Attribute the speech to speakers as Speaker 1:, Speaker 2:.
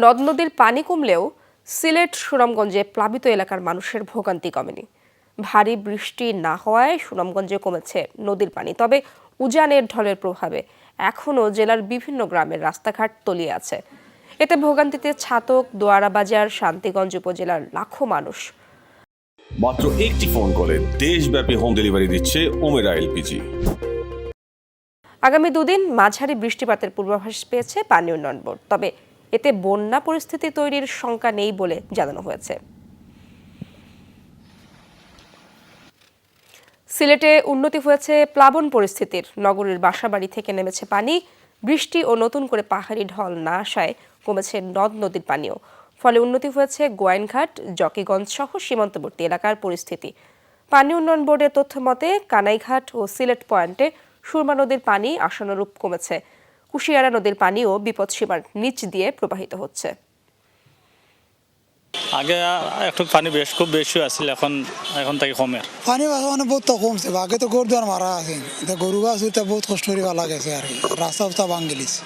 Speaker 1: নদ নদীর পানি কমলেও সিলেট সুনামগঞ্জে প্লাবিত এলাকার মানুষের ভোগান্তি কমেনি। ভারী বৃষ্টি না হওয়ায় সুনামগঞ্জে কমেছে নদীর পানি, তবে উজানের ঢলের প্রভাবে এখনও জেলার বিভিন্ন গ্রামের রাস্তাঘাট তলিয়ে আছে। এতে ভোগান্তিতে ছাতক, দোয়ারা বাজার, শান্তিগঞ্জ উপজেলার লাখো মানুষ।
Speaker 2: মাত্র একটি ফোন কলে দেশব্যাপী হোম ডেলিভারি দিচ্ছে উমেরা এলপিজি।
Speaker 1: আগামী দুদিন মাঝারি বৃষ্টিপাতের পূর্বাভাস পেয়েছে পানি উন্নয়ন বোর্ড, তবে এতে বন্যা পরিস্থিতি তৈরির শঙ্কা নেই বলে জানানো হয়েছে। সিলেটে উন্নতি হয়েছে প্লাবন পরিস্থিতির। নগরীর বাসাবাড়ি থেকে নেমেছে পানি। বৃষ্টি ও নতুন করে পাহাড়ি ঢল না আসায় কমেছে নদ নদীর পানিও। ফলে উন্নতি হয়েছে গোয়াইনঘাট, জকিগঞ্জ সহ সীমান্তবর্তী এলাকার পরিস্থিতি। পানি উন্নয়ন বোর্ডের তথ্য মতে কানাইঘাট ও সিলেট পয়েন্টে সুরমা নদীর পানি আশানুরূপ কমেছে। কুশিয়ারা নদীর পানিও বিপদসীমার নিচ দিয়ে প্রবাহিত হচ্ছে।
Speaker 3: আগে একটু পানি খুব বেশি আছিল, এখন থেকে কমে।
Speaker 4: পানি মানে বহুত কমছে, আগে তো গরু আর মারা আছে, গরু গাছ বহুত কষ্ট করে ভালো গেছে আর কি, রাস্তা ভাঙ গেলিছে।